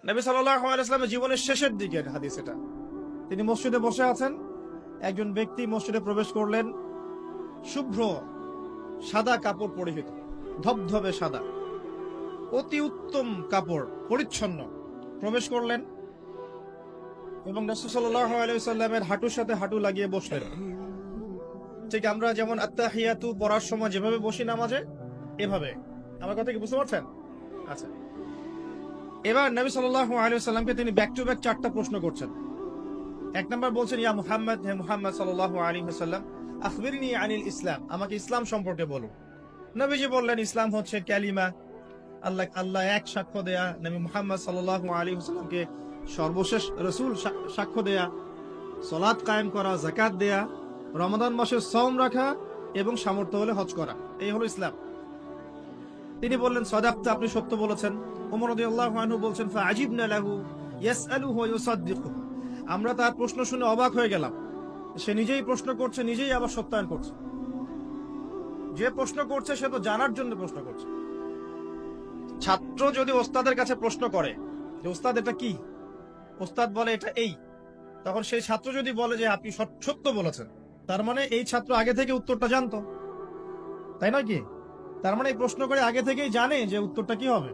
নবী সাল্লাল্লাহু আলাইহি ওয়াসাল্লামের জীবনের শেষের দিকের হাদিস এটা। তিনি মসজিদে বসে আছেন, একজন ব্যক্তি মসজিদে প্রবেশ করলেন, শুভ্র সাদা কাপড় পরিহিত, ধবধবে সাদা, অতি উত্তম কাপড়, পরিচ্ছন্ন, প্রবেশ করলেন এবং রাসূল সাল্লাল্লাহু আলাইহি ওয়াসাল্লামের হাঁটুর সাথে হাঁটু লাগিয়ে বসলেন। ঠিক আমরা যেমন আত্তাহিয়াতু পড়ার সময় যেভাবে বসি নামাজে, এভাবে। আমার কথা কি বুঝতে পারছেন? আচ্ছা, এবার নবী সাল্লাল্লাহু আলাইহি ওয়াসাল্লামকে তিনি ব্যাক টু ব্যাক 4টা প্রশ্ন করছেন। এক নাম্বার বলছেন, ইয়া মুহাম্মদ, হে মুহাম্মদ সাল্লাল্লাহু আলাইহি ওয়াসাল্লাম, আখবিরনি আনিল ইসলাম, আমাকে ইসলাম সম্পর্কে বলুন। নবীজি বললেন, ইসলাম হচ্ছে কালিমা, আল্লাহ এক সাক্ষ্য দেয়া, নবী মুহাম্মদ সাল্লাল্লাহু আলাইহি ওয়াসাল্লামকে সর্বশেষ রাসূল সাক্ষ্য দেয়া, সালাত কায়েম করা, যাকাত দেয়া, রমাদান মাসে সওম রাখা এবং সামর্থ্য হলে হজ করা, এই হলো ইসলাম। তিনি বললেন, সাদাকতা, আপনি সত্য বলেছেন। ওমর রাদিয়াল্লাহু আনহু বলছেন, ফাআজিবনা লাহু ইয়াসআলুহু ওয়া ইউসাদ্দিকু, আমরা তার প্রশ্ন শুনে অবাক হয়ে গেলাম। সে নিজেই প্রশ্ন করছে, নিজেই আবার সত্যায়ন করছে। যে প্রশ্ন করছে সে তো জানার জন্য প্রশ্ন করছে। ছাত্র যদি ওস্তাদের কাছে প্রশ্ন করে যে ওস্তাদ এটা কি, ওস্তাদ বলে এটা এই, তখন সেই ছাত্র যদি বলে যে আপনি সত্য বলেছেন, তার মানে এই ছাত্র আগে থেকে উত্তরটা জানতো, তাই নয় কি? তার মানে এই প্রশ্ন করে আগে থেকেই জানে যে উত্তরটা কি হবে।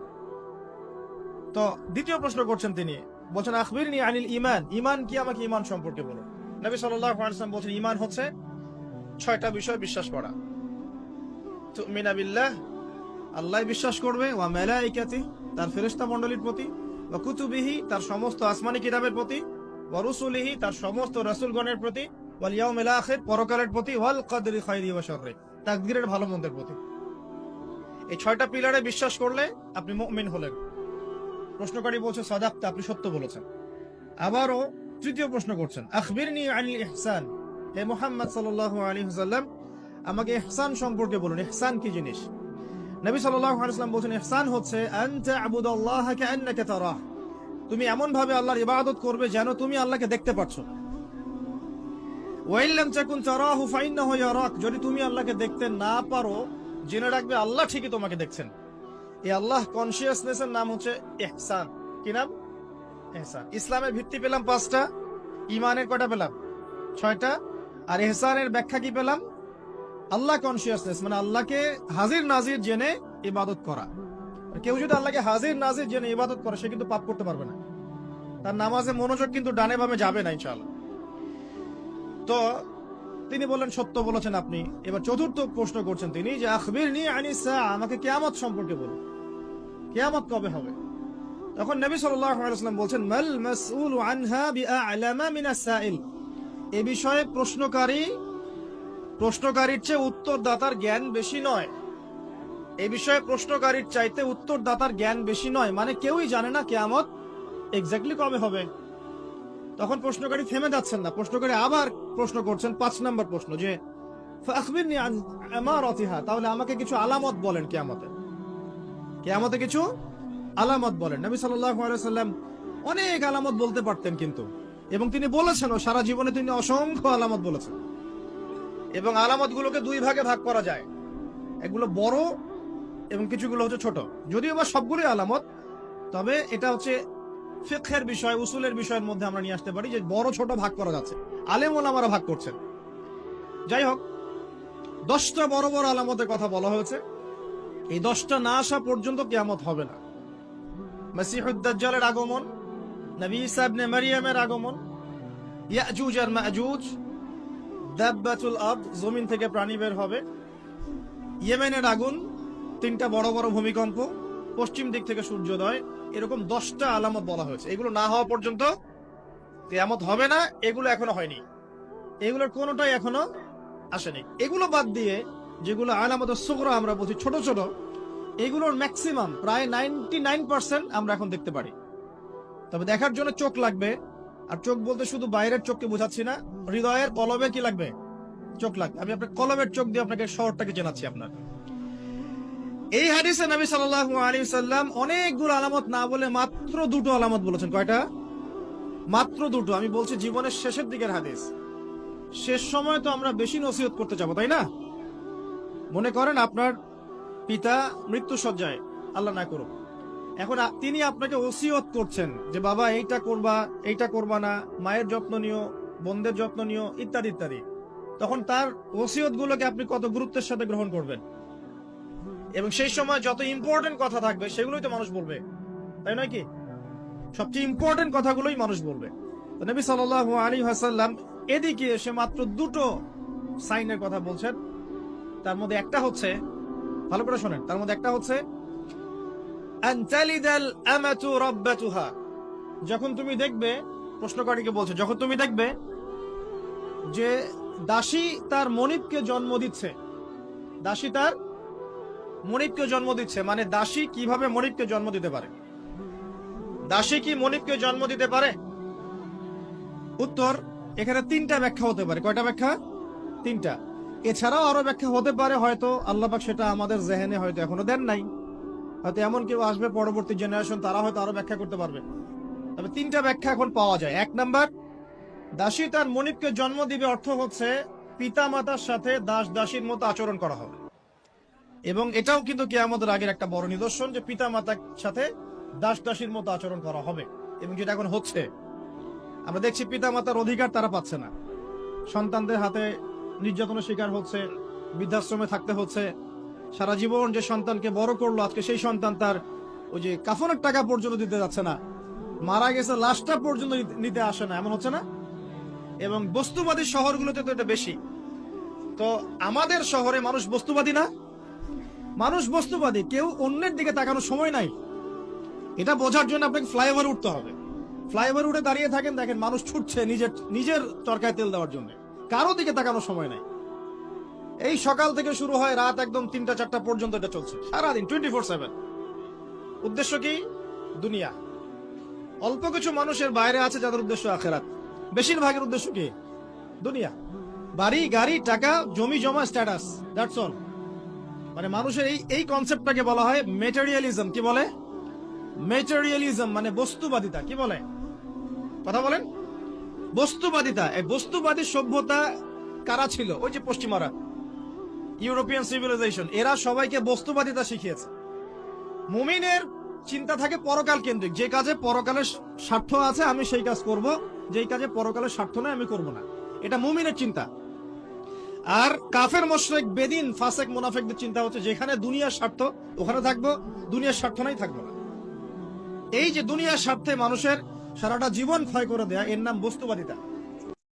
তো দ্বিতীয় প্রশ্ন করছেন তিনি, বলছেন, আখবিরনি আনিল ঈমান, ঈমান কি, আমাকে ঈমান সম্পর্কে বলুন। নবী সাল্লাল্লাহু আলাইহি ওয়াসাল্লাম বলছেন, ঈমান হচ্ছে 6টা বিষয় বিশ্বাস করা। তুমিনা বিল্লাহ, আল্লাহ বিশ্বাস করবে, ওয়া মালাইকাতি, তার ফেরেশতা মণ্ডলীর প্রতি, ওয়া কুতুবিহি, তার সমস্ত আসমানি কিতাবের প্রতি, ওয়া রুসুলিহি, তার সমস্ত রাসূলগণের প্রতি, ওয়াল ইয়াউমিল আখির, পরকালের প্রতি, ওয়াল কদরি খায়রি ওয়া শাররি, তাকদীরের ভালো মন্দের প্রতি। এই 6টা পিলারে বিশ্বাস করলে আপনি মুমিন হলেন। প্রশ্নকারী বলছে, সাদাকতা, আপনি সত্য বলেছেন। আবারও তৃতীয় প্রশ্ন করছেন, আখবিরনি আনিল ইহসান, হে মুহাম্মদ সাল্লাল্লাহু আলাইহি ওয়াসাল্লাম, আমাকে ইহসান সম্পর্কে বলুন, ইহসান কি জিনিস। নবী সাল্লাল্লাহু আলাইহি ওয়াসাল্লাম বলেছেন, ইহসান হচ্ছে আনতা আবুদাল্লাহা কাআন্নাকা তারাহ, তুমি এমন ভাবে আল্লাহর ইবাদত করবে যেন তুমি আল্লাহকে দেখতে পাচ্ছ। ওয়া ইল্লাম তাকুন তারাহু ফাইন্নাহু ইয়ারাক, যদি তুমি আল্লাহকে দেখতে না পারো, জেনে রাখবে আল্লাহ ঠিকই তোমাকে দেখছেন। এই আল্লাহ কনসিয়াসনেসের নাম হচ্ছে ইহসান। কি নাম? ইহসান। ইসলামের ভিত্তি পেলাম 5টা, ঈমানের কয়টা পেলাম? 6টা। আর ইহসানের ব্যাখ্যা কি পেলাম? আল্লাহ কনসিয়াসনেস, মানে আল্লাহকে হাজির নাজির জেনে ইবাদত করা। কেউ যদি আল্লাহকে হাজির নাজির জেনে ইবাদত করে, সে কিন্তু পাপ করতে পারবে না, তার নামাজে মনোযোগ কিন্তু ডানে বামে যাবে না ইনশাআল্লাহ। তো তিনি বললেন, সত্য বলেছেন আপনি। এবার চতুর্থ প্রশ্ন করছেন তিনি, যে আখবিরনি আনিস সাআ, আমাকে কিয়ামত সম্পর্কে বলুন, কিয়ামত কবে হবে। তখন নবী সাল্লাল্লাহু আলাইহি ওয়াসাল্লাম বলছেন, মাল মাসউলু আনহা বিআ'লামা মিনাস সাইল, এই বিষয়ে প্রশ্নকারীর চেয়ে উত্তরদাতার জ্ঞান বেশি নয়। এই বিষয়ে প্রশ্নকারীর চাইতে উত্তরদাতার জ্ঞান বেশি নয়, মানে কেউই জানে না কিয়ামত এক্স্যাক্টলি কবে হবে। তখন প্রশ্নকারী থেমে যাচ্ছেন না, প্রশ্নকারী আবার প্রশ্ন করছেন, 5 নম্বর প্রশ্ন, যে ফাখবিরনি আন আমারাতিহা, তাহলে আমাকে কিছু আলামত বলেন কিয়ামতে কিছু আলামত বলেন। নবী সাল্লাল্লাহু আলাইহি ওয়াসাল্লাম অনেক আলামত বলতে পারতেন কিন্তু, এবং তিনি বলেছেন, সারা জীবনে তিনি অসংখ্য আলামত বলেছেন। এবং আলামতগুলোকে 2 ভাগে ভাগ করা যায়, এগুলো বড় এবং কিছুগুলো হচ্ছে ছোট। যদিও বা সবগুলোই আলামত, তবে এটা হচ্ছে ফিকহের বিষয়, উসুলের বিষয়ের মধ্যে আমরা নিয়ে আসতে পারি যে বড় ছোট ভাগ করা যাচ্ছে, আলেম ওলামারা ভাগ করছেন। যাই হোক, 10টা বড় বড় আলামতের কথা বলা হয়েছে। এই 10টা না আসা পর্যন্ত কিয়ামত হবে না। মাসিহুদ দাজ্জালের আগমন, নবী ঈসা ইবনে মারইয়ামের আগমন, ইয়াজুজ আর মাজুজ, দাব্বাতুল আরদ, জমিন থেকে প্রাণী বের হবে, ইয়েমেনের আগুন, 3টা বড় বড় ভূমিকম্প, পশ্চিম দিক থেকে সূর্যোদয়, এরকম 10টা আলামত বলা হয়েছে। এগুলো না হওয়া পর্যন্ত কিয়ামত হবে না। এগুলো এখনো হয়নি, এগুলোর কোনোটাই এখনো আসেনি। এগুলো বাদ দিয়ে যেগুলো আলামত সুগরা আমরা বলছি, ছোট ছোট, এগুলোর ম্যাক্সিমাম প্রায় 99% আমরা এখন দেখতে পারি। তবে দেখার জন্য চোখ লাগবে, আর চোখ বলতে শুধু বাইরের চোখকে বোঝাচ্ছি না, হৃদয়ের কলবে কি লাগবে? চোখ লাগবে। আমি আপনার কলবের চোখ দিয়ে আপনাকে শহরটাকে জানাচ্ছি। আপনার এই হাদিসে নবী সাল্লাল্লাহু আলাইহি ওয়াসাল্লাম অনেকগুলো আলামত না বলে মাত্র 2টো আলামত বলেছেন। কয়টা? মাত্র 2টো। আমি বলছি জীবনের শেষের দিকের হাদিস, শেষ সময় তো আমরা বেশি নসিহত করতে যাবো, তাই না? মনে করেন আপনার পিতা মৃত্যু শয্যায়, আল্লাহ না করুক, এখন তিনি আপনাকে ওসিয়ত করছেন যে বাবা এইটা করবা না, মায়ের যত্ন নিও, বোনদের যত্ন নিও, ইত্যাদি ইত্যাদি। তখন তার ওসিয়ত গুলোকে আপনি কত গুরুত্বের সাথে গ্রহণ করবেন, এবং সেই সময় যত ইম্পর্টেন্ট কথা থাকবে সেগুলোই তো মানুষ বলবে, তাই নয় কি? সবচেয়ে ইম্পর্টেন্ট কথাগুলোই মানুষ বলবে। তো নবী সাল্লাল্লাহু আলাইহি ওয়াসাল্লাম এদিকে এসে মাত্র দুটো সাইনের কথা বলছেন। তার মধ্যে একটা হচ্ছে, ভালো করে শোনেন, তার মধ্যে একটা হচ্ছে আনতালিদাল আমাতু রাব্বাতুহা। যখন তুমি দেখবে, প্রশ্নকারীকে বলছে, যখন তুমি দেখবে যে দাসী তার মনিবকে জন্ম দিচ্ছে, দাসী তার মনিবকে জন্ম দিচ্ছে, মানে দাসী কিভাবে মনিবকে জন্ম দিতে পারে? দাসী কি মনিবকে জন্ম দিতে পারে? উত্তর, এখানে তিনটা ব্যাখ্যা হতে পারে। কয়টা ব্যাখ্যা? তিনটা। এছাড়াও আরো ব্যাখ্যা হতে পারে, হয়তো আল্লাহ পাক সেটা আমাদের জেহেনে হয়তো এখনো দেন নাই, হয়তো এমন কেউ আসবে পরবর্তী জেনারেশন, তারা হয়তো আরো ব্যাখ্যা করতে পারবে। তবে তিনটা ব্যাখ্যা এখন পাওয়া যায়। এক নাম্বার, দাসী তার মনিবকে জন্ম দিবে অর্থ হচ্ছে পিতা মাতার সাথে দাস দাসীর মতো আচরণ করা হবে, এবং এটাও কিন্তু কিয়ামতের আগের একটা বড় নিদর্শন যে পিতা মাতার সাথে দাস দাসীর মতো আচরণ করা হবে, এবং যেটা এখন হচ্ছে। আমরা দেখছি পিতা মাতার অধিকার তারা পাচ্ছে না, সন্তানদের হাতে নির্যাতনের শিকার হচ্ছে, বৃদ্ধাশ্রমে থাকতে হচ্ছে। সারা জীবন যে সন্তানকে বড় করলো, আজকে সেই সন্তান তার ওই যে কাফনের টাকা পর্যন্ত দিতে যাচ্ছে না, মারা গেছে লাশটা পর্যন্ত নিতে আসে না, এমন হচ্ছে না? এবং বস্তুবাদী শহরগুলোতে তো এটা বেশি। তো আমাদের শহরে মানুষ বস্তুবাদী না? মানুষ বস্তুবাদী, কেউ অন্যের দিকে তাকানোর সময় নাই। এটা বোঝার জন্য আপনাকে ফ্লাইওভার উঠতে হবে। ফ্লাইওভার উঠে দাঁড়িয়ে থাকেন, দেখেন মানুষ ছুটছে নিজের চরকায় তেল দেওয়ার জন্য, কারো দিকে তাকানোর সময় নাই। এই সকাল থেকে শুরু হয়, রাত একদম 3টা-4টা পর্যন্ত এটা চলছে, সারাদিন 24/7। উদ্দেশ্য কি? দুনিয়া। অল্প কিছু মানুষের বাইরে আছে যাদের উদ্দেশ্য আখেরাত, বেশিরভাগের উদ্দেশ্য কি? দুনিয়া। বাড়ি, গাড়ি, টাকা, জমি জমা, স্ট্যাটাস, দ্যাটস অল। মানে মানুষের এই কনসেপ্টটাকে বলা হয় মেটেরিয়ালিজম। কি বলে? মেটেরিয়ালিজম মানে বস্তুবাদিতা। কি বলে? কথা বলেন। বস্তুবাদিতা। এই বস্তুবাদী সভ্যতা কারা ছিল? ওই যে পশ্চিমারা, ইউরোপিয়ান সিভিলাইজেশন, এরা সবাইকে বস্তুবাদিতা শিখিয়েছে। মুমিনের চিন্তা থাকে পরকাল কেন্দ্রিক, যে কাজে পরকালের স্বার্থ আছে আমি সেই কাজ করব, যেই কাজে পরকালের স্বার্থ নাই আমি করব না। এটা মুমিনের চিন্তা। আর কাফের মুশরিক বেদিন ফাসেক মুনাফিকদের চিন্তা হচ্ছে যেখানে দুনিয়ার স্বার্থ ওখানে থাকবো, দুনিয়ার স্বার্থ নাই থাকবো না। এই যে দুনিয়ার স্বার্থে মানুষের সারাটা জীবন ক্ষয় করে দেয়া, এর নাম বস্তুবাদিতা।